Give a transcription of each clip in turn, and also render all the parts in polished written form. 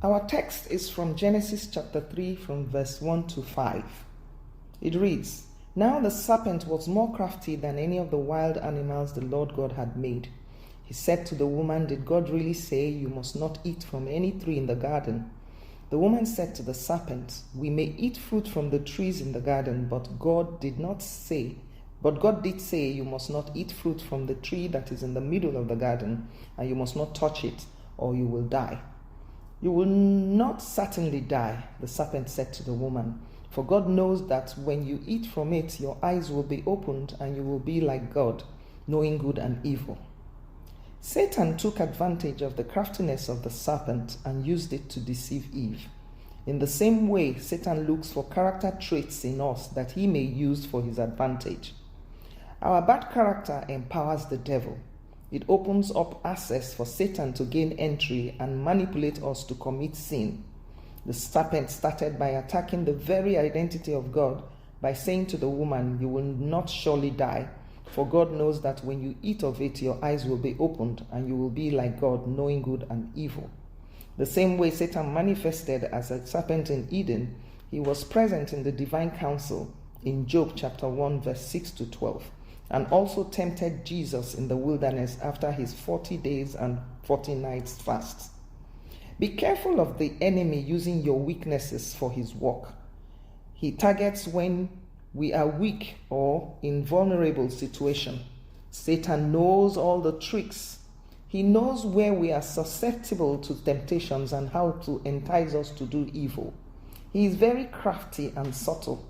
Our text is from Genesis chapter 3 from verse 1 to 5. It reads, "Now the serpent was more crafty than any of the wild animals the Lord God had made. He said to the woman, 'Did God really say you must not eat from any tree in the garden?' The woman said to the serpent, 'We may eat fruit from the trees in the garden, but God did say you must not eat fruit from the tree that is in the middle of the garden, and you must not touch it, or you will die.' 'You will not certainly die,' the serpent said to the woman, 'for God knows that when you eat from it, your eyes will be opened and you will be like God, knowing good and evil.' Satan took advantage of the craftiness of the serpent and used it to deceive Eve. In the same way, Satan looks for character traits in us that he may use for his advantage. Our bad character empowers the devil. It opens up access for Satan to gain entry and manipulate us to commit sin. The serpent started by attacking the very identity of God by saying to the woman, 'You will not surely die, for God knows that when you eat of it, your eyes will be opened and you will be like God, knowing good and evil.' The same way Satan manifested as a serpent in Eden, he was present in the divine council in Job chapter 1 verse 6 to 12. And also tempted Jesus in the wilderness after his 40 days and 40 nights fast. Be careful of the enemy using your weaknesses for his work. He targets when we are weak or in vulnerable situation. Satan knows all the tricks. He knows where we are susceptible to temptations and how to entice us to do evil. He is very crafty and subtle.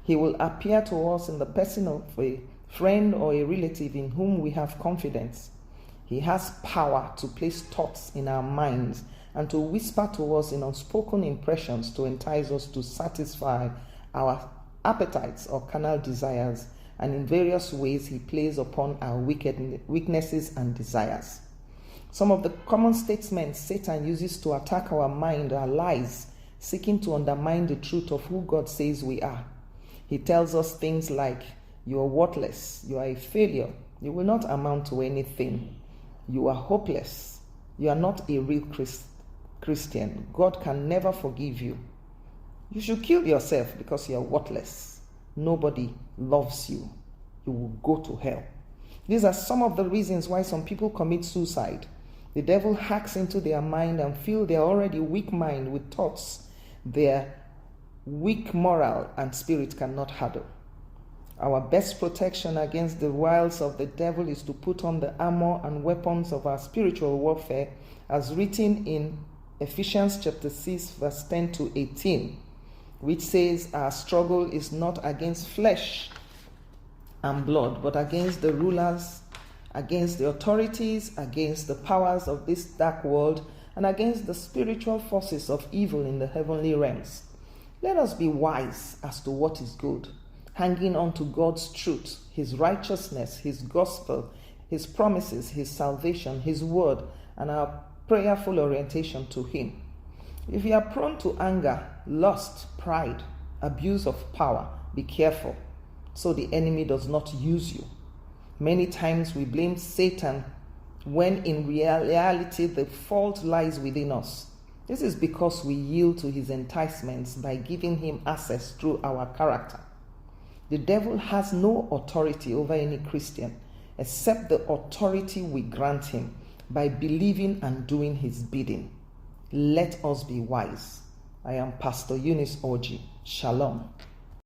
He will appear to us in the person of a friend or a relative in whom we have confidence. He has power to place thoughts in our minds and to whisper to us in unspoken impressions to entice us to satisfy our appetites or carnal desires, and in various ways he plays upon our weaknesses and desires. Some of the common statements Satan uses to attack our mind are lies, seeking to undermine the truth of who God says we are. He tells us things like, "You are worthless, you are a failure, you will not amount to anything, you are hopeless, you are not a real Christian, God can never forgive you, you should kill yourself because you are worthless, nobody loves you, you will go to hell." These are some of the reasons why some people commit suicide. The devil hacks into their mind and fills their already weak mind with thoughts their weak moral and spirit cannot handle. Our best protection against the wiles of the devil is to put on the armor and weapons of our spiritual warfare, as written in Ephesians chapter 6 verse 10 to 18, which says, "Our struggle is not against flesh and blood, but against the rulers, against the authorities, against the powers of this dark world, and against the spiritual forces of evil in the heavenly realms." Let us be wise as to what is good, hanging on to God's truth, his righteousness, his gospel, his promises, his salvation, his word, and our prayerful orientation to him. If you are prone to anger, lust, pride, abuse of power, be careful so the enemy does not use you. Many times we blame Satan when in reality the fault lies within us. This is because we yield to his enticements by giving him access through our character. The devil has no authority over any Christian except the authority we grant him by believing and doing his bidding. Let us be wise. I am Pastor Eunice Orji. Shalom.